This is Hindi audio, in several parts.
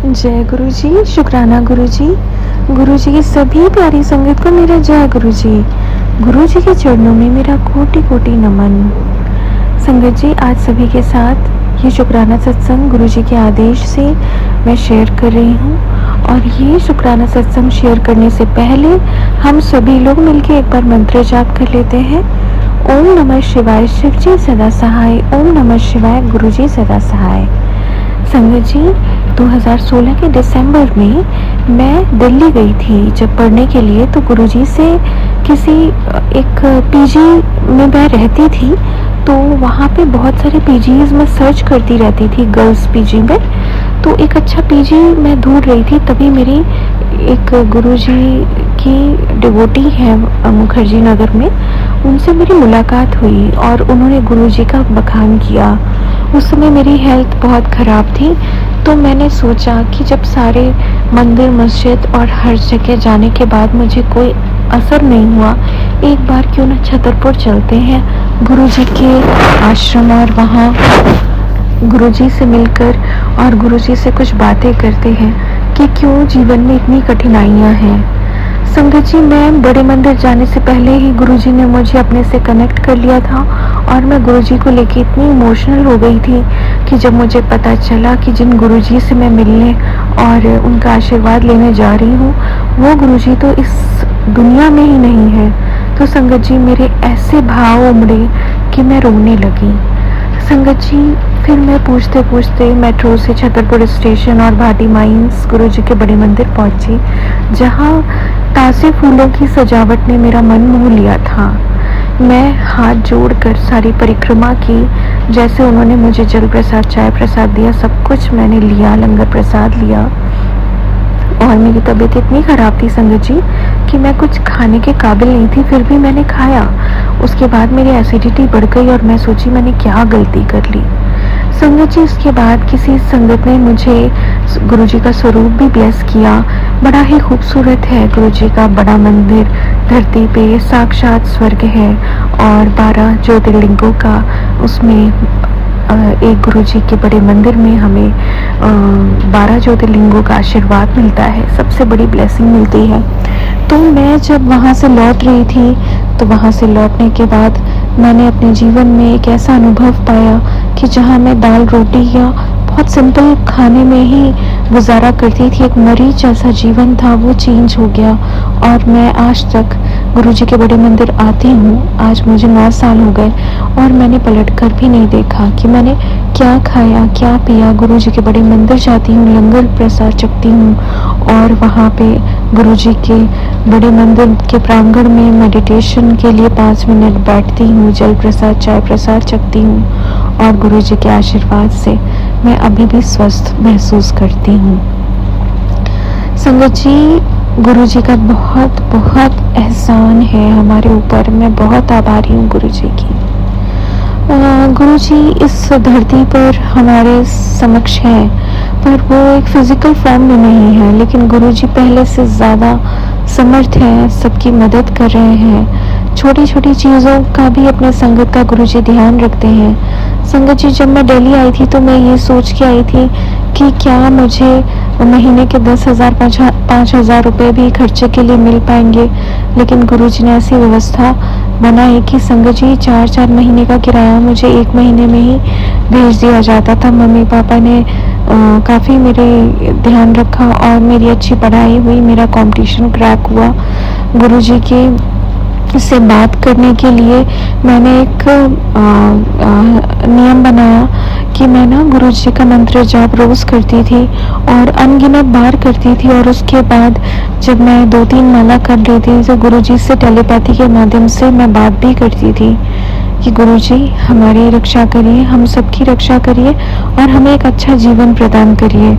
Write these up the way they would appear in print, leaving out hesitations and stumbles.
जय गुरु जी, शुक्राना गुरु जी। गुरु जी की सभी प्यारी संगत को मेरा जय गुरु जी। गुरु जी के चरणों में मेरा कोटि कोटि नमन। संगत जी, आज सभी के साथ ये शुक्राना सत्संग गुरु जी के आदेश से मैं शेयर कर रही हूँ। और ये शुक्राना सत्संग शेयर करने से पहले हम सभी लोग मिलकर एक बार मंत्र जाप कर लेते हैं। ओम नमः शिवाय, शिव जी सदा सहाय। ओम नमः शिवाय, गुरु जी सदा सहाय। संगत जी, 2016 के दिसंबर में मैं दिल्ली गई थी जब पढ़ने के लिए, तो गुरुजी से किसी एक पीजी में मैं रहती थी, तो वहाँ पे बहुत सारे पीजीज मैं सर्च करती रहती थी गर्ल्स पीजी में। तो एक अच्छा पीजी मैं ढूंढ रही थी, तभी मेरी एक गुरुजी की डिवोटी है मुखर्जी नगर में, उनसे मेरी मुलाकात हुई और उन्होंने गुरुजी का बखान किया। उस समय मेरी हेल्थ बहुत ख़राब थी, तो मैंने सोचा कि जब सारे मंदिर मस्जिद और हर जगह जाने के बाद मुझे कोई असर नहीं हुआ, एक बार क्यों न छतरपुर चलते हैं गुरुजी के आश्रम और वहाँ गुरुजी से मिलकर और गुरुजी से कुछ बातें करते हैं कि क्यों जीवन में इतनी कठिनाइयाँ हैं। संगत जी, मैं बड़े मंदिर जाने से पहले ही गुरुजी ने मुझे अपने से कनेक्ट कर लिया था और मैं गुरुजी को लेके इतनी इमोशनल हो गई थी कि जब मुझे पता चला कि जिन गुरुजी से मैं मिलने और उनका आशीर्वाद लेने जा रही हूँ वो गुरुजी तो इस दुनिया में ही नहीं है, तो संगत जी मेरे ऐसे भाव उमड़े कि मैं रोने लगी। संगत जी, फिर मैं पूछते पूछते मेट्रो से छतरपुर स्टेशन और भाटी माइंस गुरुजी के बड़े मंदिर पहुंची, जहां ताजे फूलों की सजावट ने मेरा मन मोह लिया था। मैं हाथ जोड़कर सारी परिक्रमा की, जैसे उन्होंने मुझे जल प्रसाद चाय प्रसाद दिया, सब कुछ मैंने लिया, लंगर प्रसाद लिया। और मेरी तबीयत इतनी ख़राब थी संगत जी कि मैं कुछ खाने के काबिल नहीं थी, फिर भी मैंने खाया। उसके बाद मेरी एसिडिटी बढ़ गई और मैं सोची मैंने क्या गलती कर ली। संगत जी, उसके बाद किसी संगत ने मुझे गुरुजी का स्वरूप भी ब्लेस किया। बड़ा ही खूबसूरत है गुरुजी का बड़ा मंदिर, धरती पे साक्षात स्वर्ग है और 12 ज्योतिर्लिंगों का उसमें एक गुरुजी के बड़े मंदिर में हमें 12 ज्योतिर्लिंगों का आशीर्वाद मिलता है, सबसे बड़ी ब्लेसिंग मिलती है। तो मैं जब वहाँ से लौट रही थी, तो वहाँ से लौटने के बाद मैंने अपने जीवन में एक ऐसा अनुभव पाया कि जहाँ मैं दाल रोटी या बहुत सिंपल खाने में ही गुजारा करती थी, एक मरीज जैसा जीवन था वो चेंज हो गया। और मैं आज तक गुरुजी के बड़े मंदिर आती हूँ, आज मुझे 9 साल हो गए और मैंने पलट कर भी नहीं देखा कि मैंने क्या खाया क्या पिया। गुरुजी के बड़े मंदिर जाती हूँ, लंगर प्रसाद चखती हूँ और वहाँ पे गुरुजी के बड़े मंदिर के प्रांगण में मेडिटेशन के लिए 5 मिनट बैठती हूँ, जल प्रसाद चाय प्रसाद चखती हूँ और गुरुजी के आशीर्वाद से मैं अभी भी स्वस्थ महसूस करती हूँ। संगत जी, गुरुजी का बहुत बहुत एहसान है हमारे ऊपर, मैं बहुत आभारी हूँ गुरुजी की। गुरुजी इस धरती पर हमारे समक्ष हैं, पर वो एक फिजिकल फॉर्म में नहीं है, लेकिन गुरुजी पहले से ज़्यादा समर्थ हैं, सबकी मदद कर रहे हैं। छोटी छोटी चीज़ों का भी अपने संगत का गुरुजी ध्यान रखते हैं। संगत जी, जब मैं दिल्ली आई थी तो मैं ये सोच के आई थी कि क्या मुझे महीने के 10,000 5,000 रुपये भी खर्चे के लिए मिल पाएंगे, लेकिन गुरुजी ने ऐसी व्यवस्था बनाई कि संगत जी 4-4 महीने का किराया मुझे 1 महीने में ही भेज दिया जाता था। मम्मी पापा ने काफ़ी मेरे ध्यान रखा और मेरी अच्छी पढ़ाई हुई, मेरा कंपटीशन क्रैक हुआ। गुरुजी के से बात करने के लिए मैंने एक नियम बनाया कि मैं ना गुरुजी का मंत्र जाप रोज़ करती थी और अनगिनत बार करती थी, और उसके बाद जब मैं 2-3 माला कर लेती तो गुरुजी से टेलीपैथी के माध्यम से मैं बात भी करती थी कि गुरुजी हमारी रक्षा करिए, हम सबकी रक्षा करिए और हमें एक अच्छा जीवन प्रदान करिए।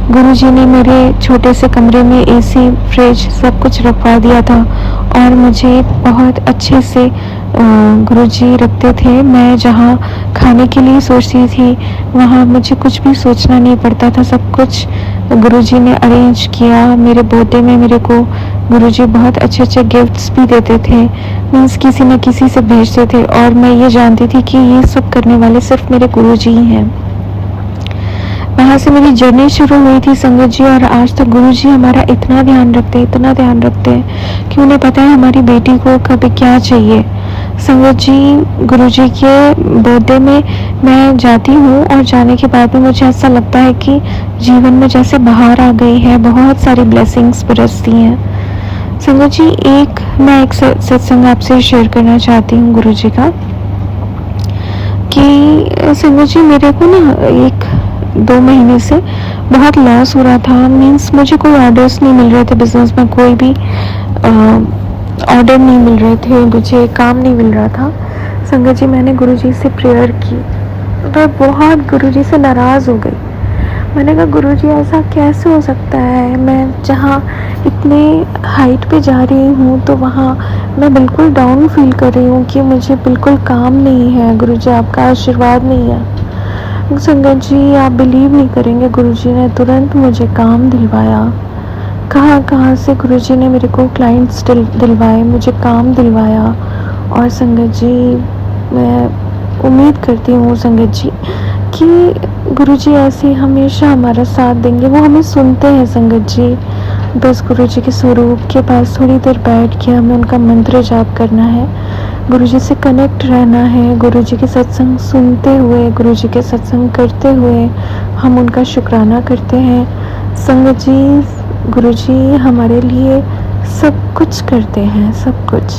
गुरुजी ने मेरे छोटे से कमरे में एसी फ्रिज सब कुछ रखवा दिया था और मुझे बहुत अच्छे से गुरुजी रखते थे। मैं जहाँ खाने के लिए सोचती थी वहाँ मुझे कुछ भी सोचना नहीं पड़ता था, सब कुछ गुरुजी ने अरेंज किया। मेरे बर्थडे में मेरे को गुरुजी बहुत अच्छे अच्छे गिफ्ट्स भी देते थे, मीन्स किसी न किसी से भेजते थे, और मैं ये जानती थी कि ये सब करने वाले सिर्फ मेरे गुरुजी ही हैं। वहाँ से मेरी जर्नी शुरू हुई थी संगत जी, और आज तक गुरु जी हमारा इतना ध्यान रखते हैं, इतना ध्यान रखते हैं कि उन्हें पता है हमारी बेटी को कभी क्या चाहिए। संगत जी, गुरु जी के बर्थडे में मैं जाती हूँ और जाने के बाद में मुझे ऐसा लगता है कि जीवन में जैसे बहार आ गई है, बहुत सारी ब्लेसिंग्स बरसती हैं। संगत जी, मैं एक सत्संग आपसे शेयर करना चाहती हूँ गुरु जी का, कि संगत जी मेरे को ना 1-2 महीने से बहुत लॉस हो रहा था। मीन्स मुझे कोई ऑर्डर्स नहीं मिल रहे थे, बिजनेस में कोई भी ऑर्डर नहीं मिल रहे थे, मुझे काम नहीं मिल रहा था। संगत जी, मैंने गुरु जी से प्रेयर की, मैं बहुत गुरु जी से नाराज़ हो गई। मैंने कहा गुरु जी ऐसा कैसे हो सकता है, मैं जहाँ इतने हाइट पे जा रही हूँ तो वहाँ मैं बिल्कुल डाउन फील कर रही हूँ कि मुझे बिल्कुल काम नहीं है। गुरु जी आपका आशीर्वाद नहीं है। संगत जी, आप बिलीव नहीं करेंगे, गुरु जी ने तुरंत मुझे काम दिलवाया। कहाँ से गुरु जी ने मेरे को क्लाइंट्स दिलवाए, मुझे काम दिलवाया। और संगत जी, मैं उम्मीद करती हूँ संगत जी कि गुरु जी ऐसे हमेशा हमारा साथ देंगे। वो हमें सुनते हैं संगत जी। बस गुरु जी के स्वरूप के पास थोड़ी देर बैठ के हमें उनका मंत्र जाप करना है, गुरु जी से कनेक्ट रहना है, गुरु जी के सत्संग सुनते हुए, गुरु जी के सत्संग करते हुए हम उनका शुक्राना करते हैं। संगत जी, गुरु जी हमारे लिए सब कुछ करते हैं, सब कुछ।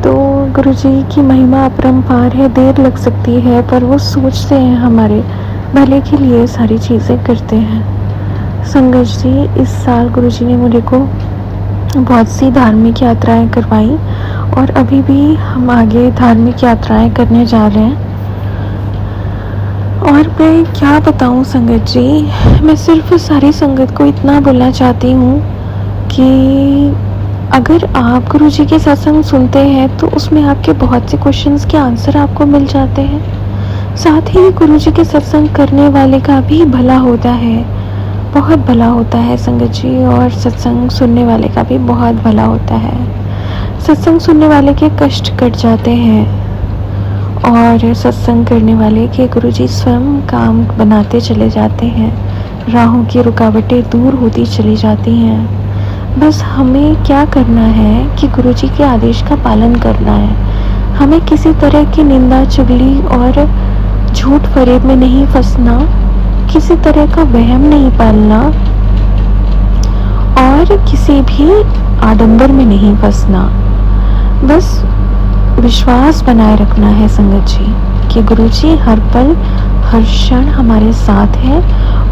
तो गुरु जी की महिमा अपरंपार है, देर लग सकती है पर वो सोचते हैं, हमारे भले के लिए सारी चीज़ें करते हैं। संगत जी, इस साल गुरु जी ने मुझे को बहुत सी धार्मिक यात्राएं करवाई और अभी भी हम आगे धार्मिक यात्राएं करने जा रहे हैं। और मैं क्या बताऊं संगत जी, मैं सिर्फ सारी संगत को इतना बोलना चाहती हूँ कि अगर आप गुरु जी के सत्संग सुनते हैं तो उसमें आपके बहुत से क्वेश्चंस के आंसर आपको मिल जाते हैं। साथ ही गुरु जी के सत्संग करने वाले का भी भला होता है, बहुत भला होता है संगत जी, और सत्संग सुनने वाले का भी बहुत भला होता है। सत्संग सुनने वाले के कष्ट कट जाते हैं और सत्संग करने वाले के गुरु जी स्वयं काम बनाते चले जाते हैं, राहों की रुकावटें दूर होती चली जाती हैं। बस हमें क्या करना है कि गुरु जी के आदेश का पालन करना है। हमें किसी तरह की निंदा, चुगली और झूठ फरेब में नहीं फंसना, किसी तरह का वहम नहीं पालना और किसी भी आडंबर में नहीं फंसना। बस विश्वास बनाए रखना है संगत जी कि गुरु जी हर पल हर क्षण हमारे साथ है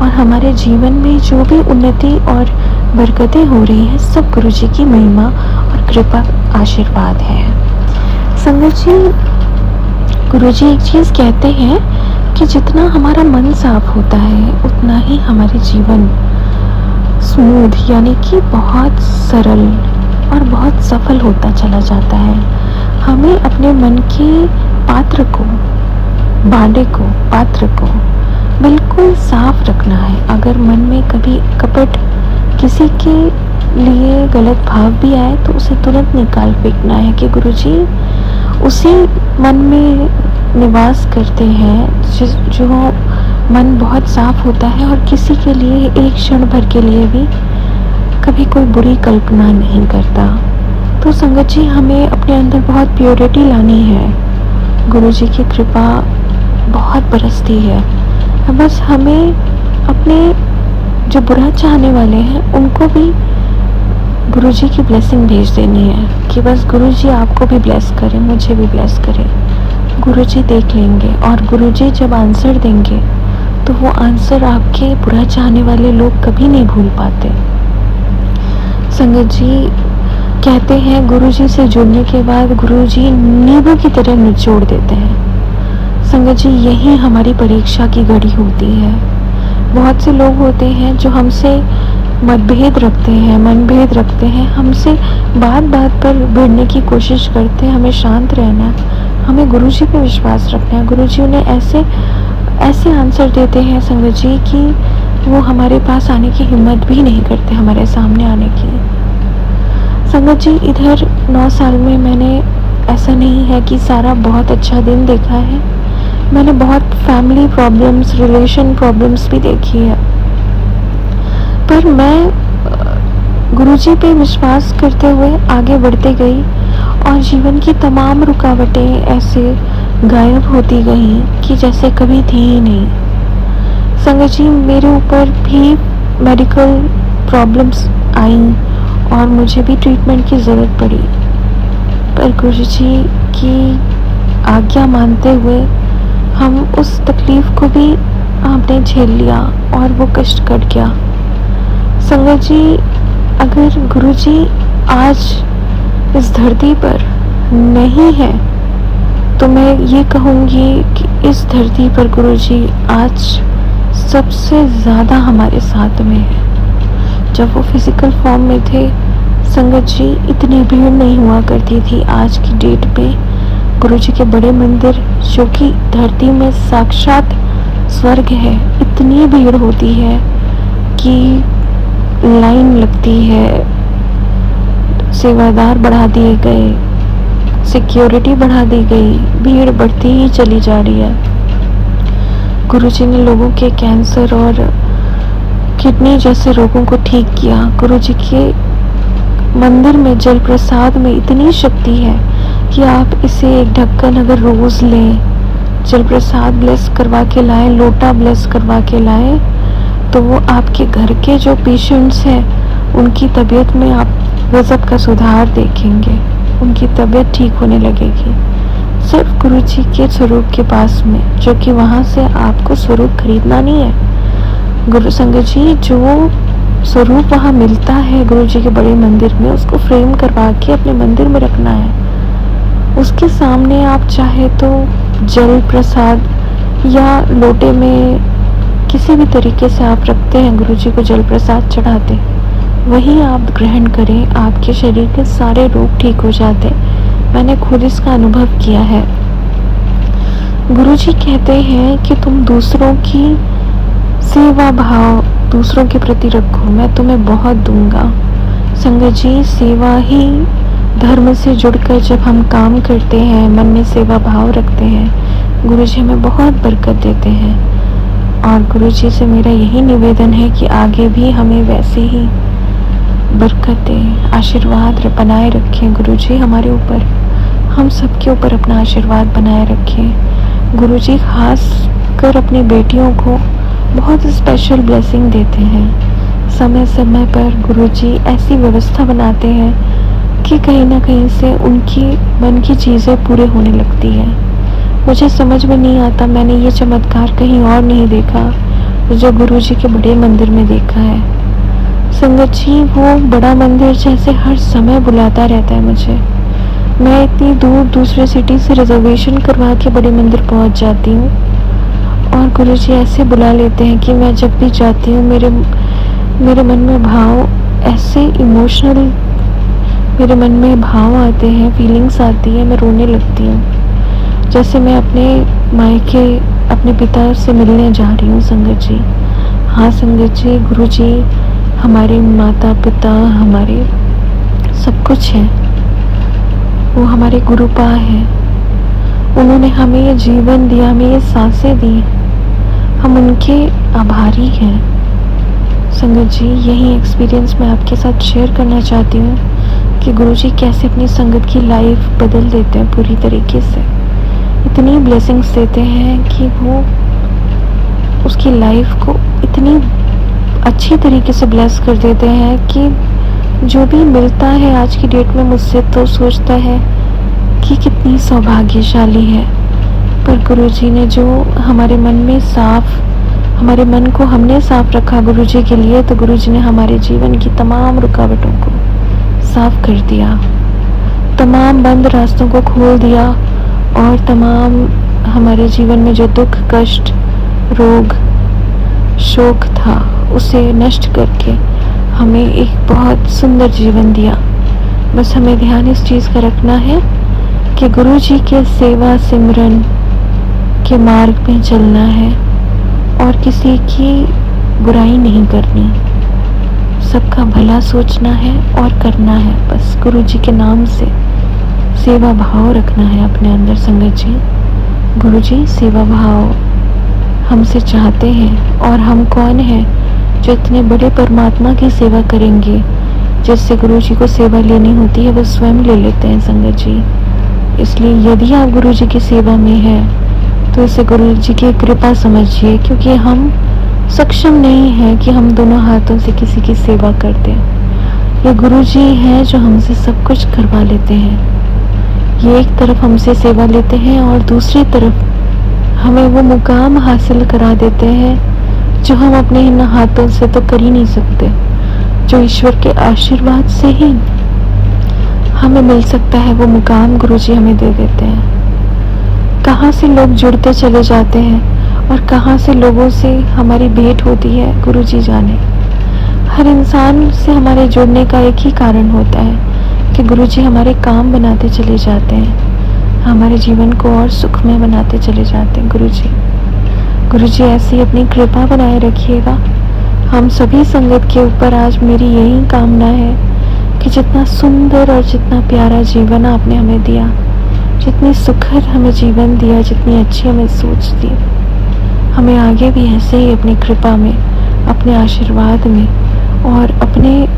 और हमारे जीवन में जो भी उन्नति और बरकतें हो रही हैं सब गुरु जी की महिमा और कृपा आशीर्वाद है। संगत जी, गुरु जी एक चीज़ कहते हैं कि जितना हमारा मन साफ होता है उतना ही हमारे जीवन स्मूथ यानी कि बहुत सरल और बहुत सफल होता चला जाता है। हमें अपने मन के पात्र को बिल्कुल साफ रखना है। अगर मन में कभी कपट, किसी के लिए गलत भाव भी आए तो उसे तुरंत निकाल फेंकना है कि गुरु जी उसी मन में निवास करते हैं जो मन बहुत साफ होता है और किसी के लिए एक क्षण भर के लिए भी कभी कोई बुरी कल्पना नहीं करता। तो संगत जी, हमें अपने अंदर बहुत प्योरिटी लानी है। गुरु जी की कृपा बहुत बरसती है। बस हमें अपने जो बुरा चाहने वाले हैं उनको भी गुरु जी की ब्लेसिंग भेज देनी है कि बस गुरु जी आपको भी ब्लेस करें, मुझे भी ब्लेस करें। गुरु जी देख लेंगे और गुरु जी जब आंसर देंगे तो वो आंसर आपके बुरा चाहने वाले लोग कभी नहीं भूल पाते। संगत जी कहते हैं गुरु जी से जुड़ने के बाद गुरु जी नींबू की तरह निचोड़ देते हैं। संगत जी, यही हमारी परीक्षा की घड़ी होती है। बहुत से लोग होते हैं जो हमसे मतभेद रखते हैं, मनभेद रखते हैं, हमसे बात पर भिड़ने की कोशिश करते हैं। हमें शांत रहना है, हमें गुरु जी पे विश्वास रखना है। गुरु जी उन्हें ऐसे आंसर देते हैं संगत जी कि वो हमारे पास आने की हिम्मत भी नहीं करते, हमारे सामने आने की। संगत जी, इधर 9 साल में मैंने ऐसा नहीं है कि सारा बहुत अच्छा दिन देखा है। मैंने बहुत फैमिली प्रॉब्लम्स, रिलेशन प्रॉब्लम्स भी देखी है, पर मैं गुरुजी पे विश्वास करते हुए आगे बढ़ते गई और जीवन की तमाम रुकावटें ऐसे गायब होती गईं कि जैसे कभी थी ही नहीं। संगत जी, मेरे ऊपर भी मेडिकल प्रॉब्लम्स आईं और मुझे भी ट्रीटमेंट की ज़रूरत पड़ी, पर गुरुजी की आज्ञा मानते हुए हम उस तकलीफ को भी आपने झेल लिया और वो कष्ट कट गया। संगत जी, अगर गुरुजी आज इस धरती पर नहीं है तो मैं ये कहूँगी कि इस धरती पर गुरुजी आज सबसे ज़्यादा हमारे साथ में है। जब वो फिजिकल फॉर्म में थे संगत जी, इतनी भीड़ नहीं हुआ करती थी। आज की डेट पे गुरुजी के बड़े मंदिर, जो कि धरती में साक्षात स्वर्ग है, इतनी भीड़ होती है कि लाइन लगती है, सेवादार बढ़ा दिए गए, सिक्योरिटी बढ़ा दी गई, भीड़ बढ़ती ही चली जा रही है। गुरुजी ने लोगों के कैंसर और किडनी जैसे रोगों को ठीक किया। गुरुजी के मंदिर में जल प्रसाद में इतनी शक्ति है कि आप इसे एक ढक्कन अगर रोज लें, जल प्रसाद ब्लेस करवा के लाएं, लोटा ब्लेस करवा के लाएं, तो वो आपके घर के जो पेशेंट्स हैं उनकी तबीयत में आप गजब का सुधार देखेंगे, उनकी तबीयत ठीक होने लगेगी सिर्फ गुरुजी के स्वरूप के पास में, जो कि वहाँ से आपको स्वरूप खरीदना नहीं है। गुरु संगत जी, जो स्वरूप वहाँ मिलता है गुरुजी के बड़े मंदिर में, उसको फ्रेम करवा के अपने मंदिर में रखना है। उसके सामने आप चाहे तो जल प्रसाद या लोटे में किसी भी तरीके से आप रखते हैं, गुरुजी को जल प्रसाद चढ़ाते, वही आप ग्रहण करें, आपके शरीर के सारे रोग ठीक हो जाते। मैंने खुद इसका अनुभव किया है। गुरुजी कहते हैं कि तुम दूसरों की सेवा भाव दूसरों के प्रति रखो, मैं तुम्हें बहुत दूंगा। संगत जी, सेवा ही धर्म से जुड़कर जब हम काम करते हैं, मन में सेवा भाव रखते हैं, गुरुजी हमें बहुत बरकत देते हैं। और गुरुजी से मेरा यही निवेदन है कि आगे भी हमें वैसे ही बरकतें, आशीर्वाद बनाए रखें गुरुजी हमारे ऊपर, हम सबके ऊपर अपना आशीर्वाद बनाए रखें। गुरुजी खास कर अपनी बेटियों को बहुत स्पेशल ब्लेसिंग देते हैं। समय समय पर गुरुजी ऐसी व्यवस्था बनाते हैं कि कहीं ना कहीं से उनकी मन की चीज़ें पूरे होने लगती हैं। मुझे समझ में नहीं आता, मैंने ये चमत्कार कहीं और नहीं देखा जो गुरुजी के बड़े मंदिर में देखा है। संगत जी, वो बड़ा मंदिर जैसे हर समय बुलाता रहता है मुझे। मैं इतनी दूर दूसरे सिटी से रिजर्वेशन करवा के बड़े मंदिर पहुंच जाती हूँ और गुरुजी ऐसे बुला लेते हैं कि मैं जब भी जाती हूँ मेरे मन में भाव ऐसे इमोशनल, मेरे मन में भाव आते हैं, फीलिंग्स आती है, मैं रोने लगती हूँ, जैसे मैं अपने मायके अपने पिता से मिलने जा रही हूँ। संगत जी, हाँ संगत जी, गुरुजी हमारे माता पिता, हमारे सब कुछ है, वो हमारे गुरुपा है। उन्होंने हमें ये जीवन दिया, हमें ये सांसें दी, हम उनके आभारी हैं। संगत जी, यही एक्सपीरियंस मैं आपके साथ शेयर करना चाहती हूँ कि गुरुजी कैसे अपनी संगत की लाइफ बदल देते हैं पूरी तरीके से, इतनी ब्लेसिंग्स देते हैं कि वो उसकी लाइफ को इतनी अच्छी तरीके से ब्लेस कर देते हैं कि जो भी मिलता है आज की डेट में मुझसे तो सोचता है कि कितनी सौभाग्यशाली है। पर गुरुजी ने जो हमारे मन में हमारे मन को हमने साफ रखा गुरुजी के लिए, तो गुरुजी ने हमारे जीवन की तमाम रुकावटों को साफ कर दिया, तमाम बंद रास्तों को खोल दिया और तमाम हमारे जीवन में जो दुख, कष्ट, रोग, शोक था उसे नष्ट करके हमें एक बहुत सुंदर जीवन दिया। बस हमें ध्यान इस चीज़ का रखना है कि गुरुजी के सेवा सिमरन के मार्ग में चलना है और किसी की बुराई नहीं करनी, सबका भला सोचना है और करना है। बस गुरुजी के नाम से सेवा भाव रखना है अपने अंदर। संगत जी, गुरुजी सेवा भाव हमसे चाहते हैं, और हम कौन हैं जो इतने बड़े परमात्मा की सेवा करेंगे। जिससे गुरुजी को सेवा लेनी होती है वो स्वयं ले लेते हैं संगत जी। इसलिए यदि आप गुरुजी की सेवा में हैं तो इसे गुरुजी की कृपा समझिए, क्योंकि हम सक्षम नहीं हैं कि हम दोनों हाथों से किसी की सेवा कर दें। ये गुरुजी हैं जो हमसे सब कुछ करवा लेते हैं। ये एक तरफ हमसे सेवा लेते हैं और दूसरी तरफ हमें वो मुकाम हासिल करा देते हैं जो हम अपने इन हाथों से तो कर ही नहीं सकते, जो ईश्वर के आशीर्वाद से ही हमें मिल सकता है। वो मुकाम गुरुजी हमें दे देते हैं। कहाँ से लोग जुड़ते चले जाते हैं और कहाँ से लोगों से हमारी भेंट होती है गुरुजी जाने। हर इंसान से हमारे जुड़ने का एक ही कारण होता है कि गुरुजी हमारे काम बनाते चले जाते हैं, हमारे जीवन को और सुखमय बनाते चले जाते हैं। गुरुजी ऐसी अपनी कृपा बनाए रखिएगा हम सभी संगत के ऊपर। आज मेरी यही कामना है कि जितना सुंदर और जितना प्यारा जीवन आपने हमें दिया, जितनी सुखद हमें जीवन दिया, जितनी अच्छी हमें सोच दी, हमें आगे भी ऐसे ही अपनी कृपा में, अपने आशीर्वाद में और अपनी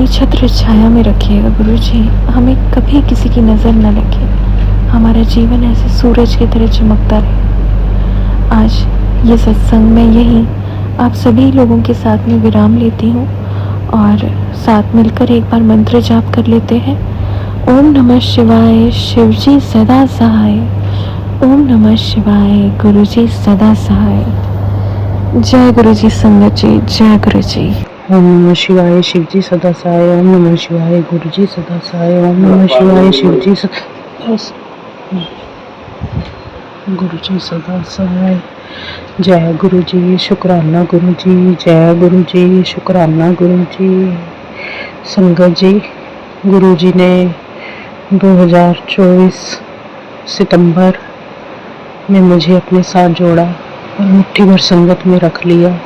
छत्र छाया में रखिएगा गुरुजी। हमें कभी किसी की नज़र न लगे, हमारा जीवन ऐसे सूरज की तरह चमकता रहे। आज ये सत्संग में यही आप सभी लोगों के साथ में विराम लेती हूँ और साथ मिलकर एक बार मंत्र जाप कर लेते हैं। ओम नमः शिवाय, शिवजी सदा सहाय। ओम नमः शिवाय, गुरुजी सदा सहाय। जय गुरुजी संगत जी, जय गुरुजी। ओम नमः शिवाय, शिवजी सदा सहाय। ओम नमः शिवाय, गुरुजी सदा सहाय। ओम नमः शिवाय, शिवजी गुरुजी सदा सहाय। जय गुरुजी, शुक्राना गुरुजी, जय गुरुजी, शुक्राना गुरुजी। संगत जी, गुरुजी ने 2024 सितंबर में मुझे अपने साथ जोड़ा और मुट्ठी भर संगत में रख लिया।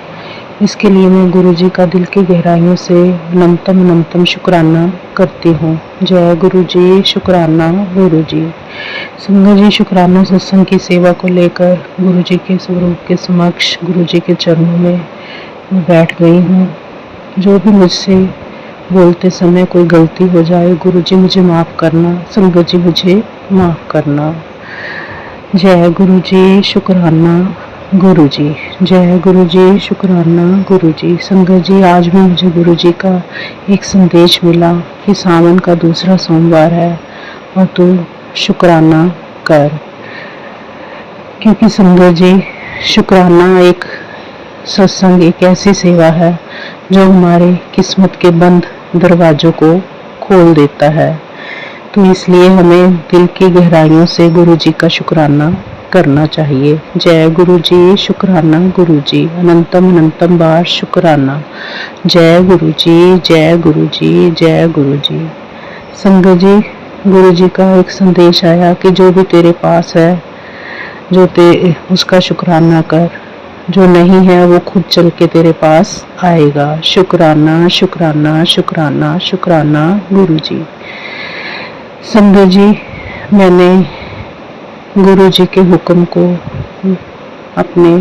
इसके लिए मैं गुरुजी का दिल की गहराइयों से नमतम शुक्राना करती हूँ। जय गुरुजी, शुक्राना गुरुजी। संगत जी, शुक्राना सत्संग की सेवा को लेकर गुरुजी के स्वरूप के समक्ष, गुरुजी के चरणों में मैं बैठ गई हूँ। जो भी मुझसे बोलते समय कोई गलती हो जाए, गुरुजी मुझे माफ़ करना, संगत जी मुझे माफ़ करना। जय गुरुजी, शुक्राना गुरुजी। जय गुरुजी, शुक्राना गुरुजी। संगत जी, आज भी मुझे गुरुजी का एक संदेश मिला कि सावन का दूसरा सोमवार है और तू शुक्राना कर। क्योंकि संगत जी, शुक्राना एक सत्संग एक ऐसी सेवा है जो हमारे किस्मत के बंद दरवाजों को खोल देता है। तो इसलिए हमें दिल की गहराइयों से गुरुजी का शुक्राना करना चाहिए। जय गुरुजी, शुक्राना गुरुजी। अनंतम बार शुक्राना। जय गुरुजी, जय गुरुजी, जय गुरुजी। संगत जी, गुरुजी का एक संदेश आया कि जो भी तेरे पास है उसका शुक्राना कर, जो नहीं है वो खुद चल के तेरे पास आएगा। शुक्राना शुक्राना शुक्राना शुक्राना गुरुजी। संगत जी, मैंने गुरुजी के हुक्म को अपने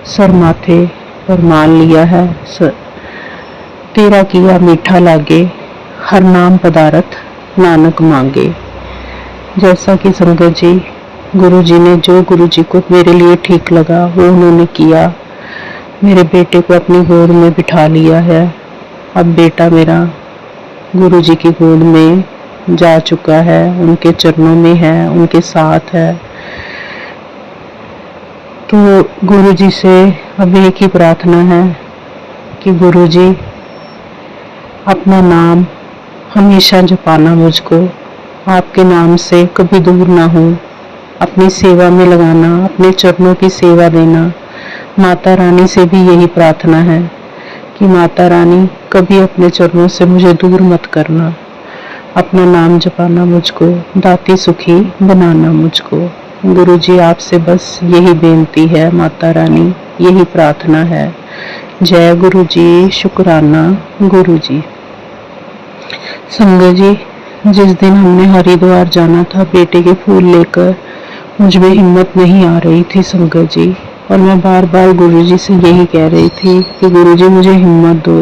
सर माथे पर मान लिया है। तेरा किया मीठा लागे, हर नाम पदारथ नानक मांगे। जैसा कि संगत जी, गुरुजी ने जो गुरुजी को मेरे लिए ठीक लगा वो उन्होंने किया। मेरे बेटे को अपनी गोद में बिठा लिया है। अब बेटा मेरा गुरुजी की गोद में जा चुका है, उनके चरणों में है, उनके साथ है। तो गुरुजी से अब एक ही प्रार्थना है कि गुरुजी अपना नाम हमेशा जपाना मुझको, आपके नाम से कभी दूर ना हो, अपनी सेवा में लगाना, अपने चरणों की सेवा देना। माता रानी से भी यही प्रार्थना है कि माता रानी कभी अपने चरणों से मुझे दूर मत करना, अपना नाम जपाना मुझको, दाती सुखी बनाना मुझको। गुरुजी, आपसे बस यही बेनती है माता रानी, यही प्रार्थना है। जय गुरुजी, शुक्राना गुरुजी। संगत जी, जिस दिन हमने हरिद्वार जाना था बेटे के फूल लेकर, मुझ में हिम्मत नहीं आ रही थी संगत जी, और मैं बार बार गुरुजी से यही कह रही थी कि गुरुजी मुझे हिम्मत दो,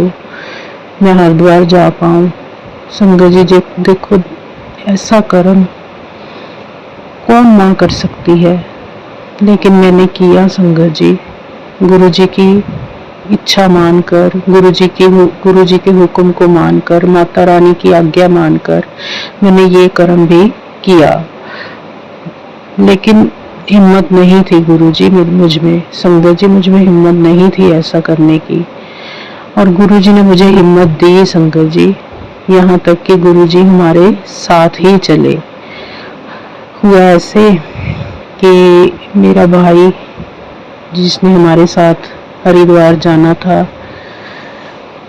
मैं हरिद्वार जा पाऊँ। संगत जी देखो, ऐसा कर्म कौन ना कर सकती है, लेकिन मैंने किया संगत जी। गुरुजी की इच्छा मानकर, गुरुजी के हुक्म को मानकर, माता रानी की आज्ञा मानकर मैंने ये कर्म भी किया। लेकिन हिम्मत नहीं थी गुरुजी मुझ में, संगत जी मुझ में हिम्मत नहीं थी ऐसा करने की। और गुरुजी ने मुझे हिम्मत दी संगत जी, यहाँ तक कि गुरुजी हमारे साथ ही चले। हुआ ऐसे कि मेरा भाई, जिसने हमारे साथ हरिद्वार जाना था,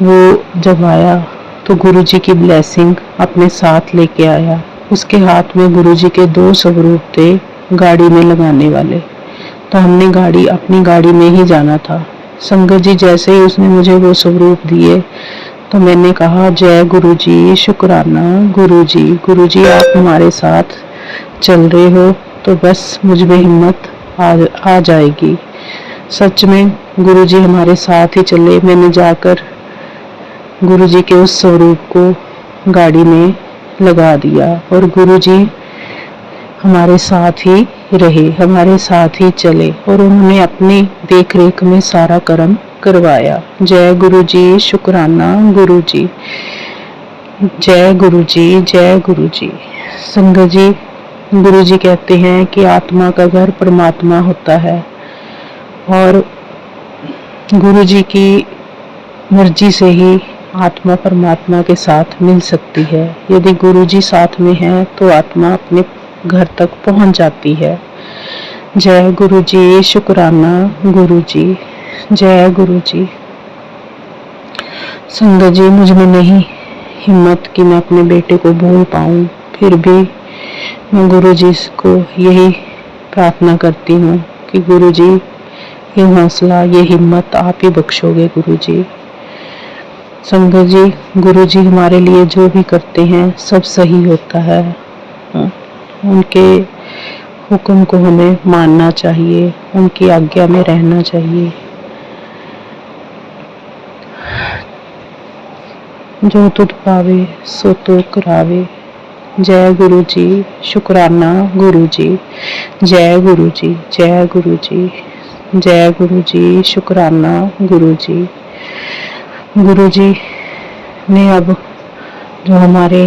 वो जब आया तो गुरुजी की ब्लेसिंग अपने साथ लेके आया। उसके हाथ में गुरुजी के 2 स्वरूप थे गाड़ी में लगाने वाले। तो हमने अपनी गाड़ी में ही जाना था। संगत जी जैसे ही उसने मुझे वो स्वरूप दिए तो मैंने कहा, जय गुरुजी, शुक्राना गुरुजी, गुरुजी आप हमारे साथ चल रहे हो तो बस मुझ में हिम्मत आ जाएगी। सच में गुरुजी हमारे साथ ही चले। मैंने जाकर गुरुजी के उस स्वरूप को गाड़ी में लगा दिया और गुरुजी हमारे साथ ही रहे, हमारे साथ ही चले, और उन्होंने अपनी देख रेख में सारा कर्म करवाया। जय गुरुजी, शुक्राना गुरुजी, जय गुरुजी, जय गुरुजी। संगत जी, गुरुजी कहते हैं कि आत्मा का घर परमात्मा होता है, और गुरुजी की मर्जी से ही आत्मा परमात्मा के साथ मिल सकती है। यदि गुरुजी साथ में है तो आत्मा अपने घर तक पहुंच जाती है। जय गुरुजी, शुक्राना गुरुजी, जय गुरुजी। संगत जी, मुझ में नहीं हिम्मत कि मैं अपने बेटे को बोल पाऊं, फिर भी मैं गुरुजी को यही प्रार्थना करती हूँ कि गुरुजी ये हौसला, ये हिम्मत आप ही बख्शोगे गुरुजी। संगत जी, गुरुजी हमारे लिए जो भी करते हैं सब सही होता है। उनके हुक्म को हमें मानना चाहिए, उनकी आज्ञा में रहना चाहिए। जो तुध पावे सो तो करावे। जय गुरुजी, शुक्राना गुरुजी, जय गुरुजी, जय गुरुजी, जय गुरुजी, शुक्राना गुरुजी। गुरुजी ने अब जो हमारे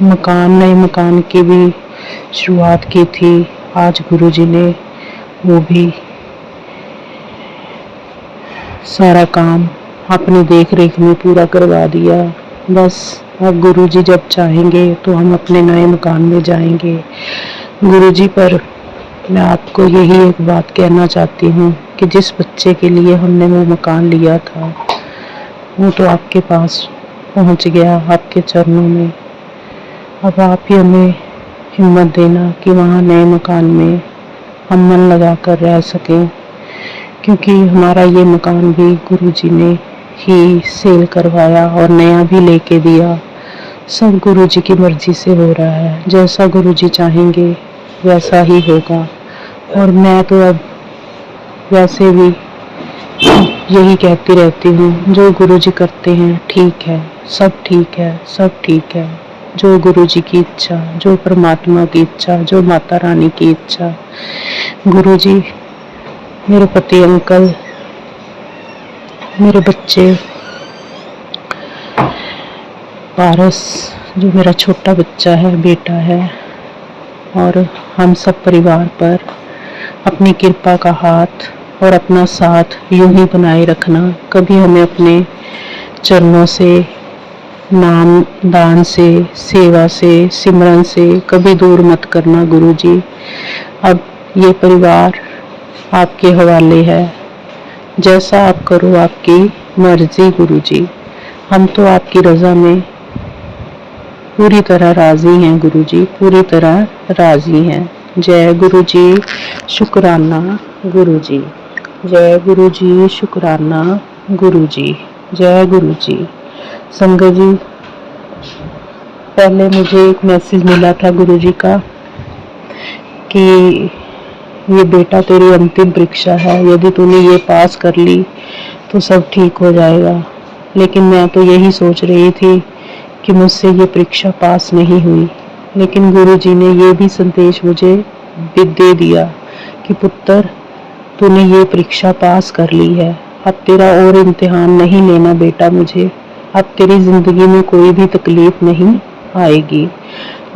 नए मकान की भी शुरुआत की थी, आज गुरुजी ने वो भी सारा काम अपनी देख रेख में पूरा करवा दिया। बस अब गुरुजी जब चाहेंगे तो हम अपने नए मकान में जाएंगे। गुरुजी, पर मैं आपको यही एक बात कहना चाहती हूँ कि जिस बच्चे के लिए हमने वो मकान लिया था वो तो आपके पास पहुँच गया, आपके चरणों में। अब आप ही हमें हिम्मत देना कि वहाँ नए मकान में हम मन लगा कर रह सकें, क्योंकि हमारा ये मकान भी गुरुजी ने ही सेल करवाया और नया भी लेके दिया। सब गुरुजी की मर्जी से हो रहा है, जैसा गुरुजी चाहेंगे वैसा ही होगा। और मैं तो अब वैसे भी यही कहती रहती हूँ, जो गुरुजी करते हैं ठीक है, सब ठीक है, सब ठीक है। जो गुरुजी की इच्छा, जो परमात्मा की इच्छा, जो माता रानी की इच्छा। गुरुजी, मेरे पति अंकल, मेरे बच्चे, पारस जो मेरा छोटा बच्चा है, बेटा है, और हम सब परिवार पर अपनी कृपा का हाथ और अपना साथ यूं ही बनाए रखना। कभी हमें अपने चरणों से, नाम दान से, सेवा से, सिमरन से कभी दूर मत करना गुरुजी। अब ये परिवार आपके हवाले है, जैसा आप करो, आपकी मर्जी गुरुजी। हम तो आपकी रजा में पूरी तरह राजी हैं गुरुजी, पूरी तरह राजी हैं। जय गुरुजी, शुक्राना गुरुजी, जय गुरुजी, शुक्राना गुरुजी, जय गुरुजी। संगत जी, पहले मुझे एक मैसेज मिला था गुरुजी का कि ये बेटा तेरी अंतिम परीक्षा है, यदि तूने ये पास कर ली तो सब ठीक हो जाएगा। लेकिन मैं तो यही सोच रही थी कि मुझसे ये परीक्षा पास नहीं हुई। लेकिन गुरुजी ने ये भी संदेश मुझे दे दिया कि पुत्र, तूने ये परीक्षा पास कर ली है, अब तेरा और इम्तिहान नहीं लेना बेटा मुझे, अब तेरी जिंदगी में कोई भी तकलीफ नहीं आएगी।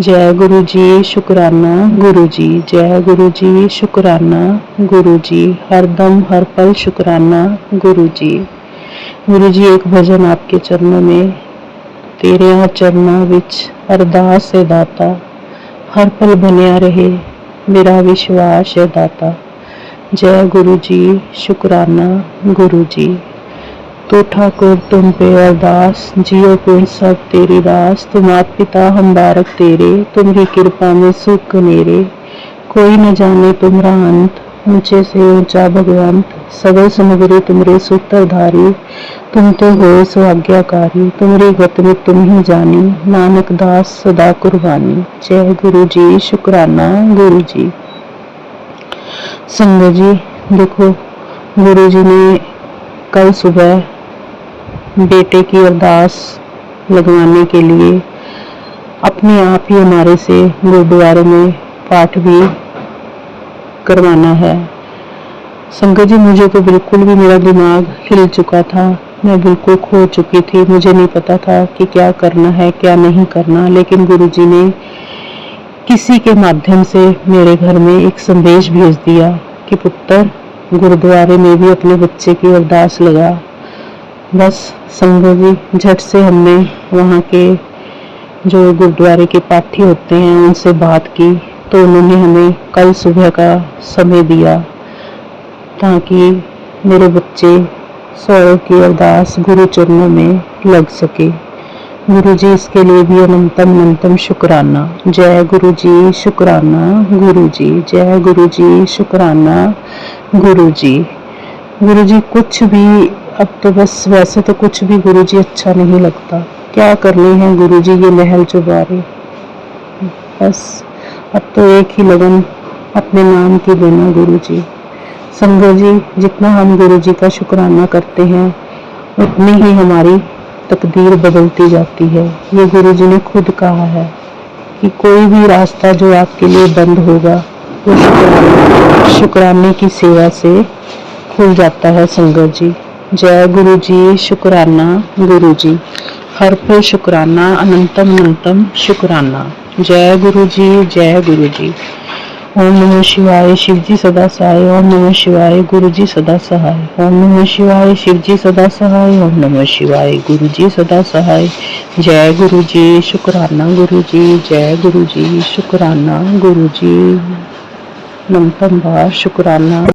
जय गुरु जी, शुक्राना गुरु जी, जय गुरु जी, शुक्राना गुरु जी, हर दम हर पल शुक्राना गुरु जी। गुरु जी, एक भजन आपके चरणों में, तेरे चरणों विच अरदास है दाता, हर पल बनिया रहे मेरा विश्वास है दाता। जय गुरु जी, शुक्राना गुरु जी। तो ठाकुर तुम पे अरदास, जियो पूर्ण सब तेरी रास, तुम मात पिता हम बारक तेरे, तुम्हारी कृपा में सुख नेरे, कोई न जाने तुमरा अंत, ऊंचे से ऊंचा भगवंत, सगल समग्री तुमरे सूत्रधारी, तुम तो हो सो आज्ञाकारी, तुम्हारी गत में तुम ही जानी, नानक दास सदा कुर्बानी। जय गुरु जी, शुक्राना गुरु जी। संगत जी, देखो गुरु जी ने कल सुबह बेटे की अरदास लगवाने के लिए अपने आप ही हमारे से गुरुद्वारे में पाठ भी करवाना है। संगत जी, मुझे तो बिल्कुल भी मेरा दिमाग हिल चुका था, मैं बिल्कुल खो चुकी थी, मुझे नहीं पता था कि क्या करना है क्या नहीं करना। लेकिन गुरुजी ने किसी के माध्यम से मेरे घर में एक संदेश भेज दिया कि पुत्र, गुरुद्वारे में भी अपने बच्चे की अरदास लगा। बस संगत जी, झट से हमने वहाँ के जो गुरुद्वारे के पाठी होते हैं उनसे बात की, तो उन्होंने हमें कल सुबह का समय दिया ताकि मेरे बच्चे सौरव की अरदास गुरु चरणों में लग सके। गुरु जी, इसके लिए भी अनंतम अनंतम शुक्राना। जय गुरु जी, शुक्राना गुरु जी, जय गुरु जी, शुक्राना गुरु जी। गुरु जी, कुछ भी अब तो बस, वैसे तो कुछ भी गुरु जी अच्छा नहीं लगता, क्या करने हैं गुरु जी ये महल चुबारे, बस अब तो एक ही लगन अपने नाम की देना गुरु जी। संगत जी, जितना हम गुरु जी का शुक्राना करते हैं उतनी ही हमारी तकदीर बदलती जाती है। ये गुरु जी ने खुद कहा है कि कोई भी रास्ता जो आपके लिए बंद होगा वो शुक्राने की सेवा से खुल जाता है। संगत जी, जय गुरु जी, शुक्राना गुरु जी, हर पल शुक्राना, अनंतम अनंतम शुक्राना। जय गुरु जी, जय गुरु जी। ओम नमः शिवाय, शिव जी सदा सहाय। ओम नमः शिवाय, गुरु जी सदा सहाय। ओम नमः शिवाय, शिव जी सदा सहाय। ओम नमः शिवाय, गुरु जी सदा सहाय। जय गुरु जी, शुक्राना गुरु जी, जय गुरु जी, शुक्राना गुरु जी, अनंतम बार शुक्राना।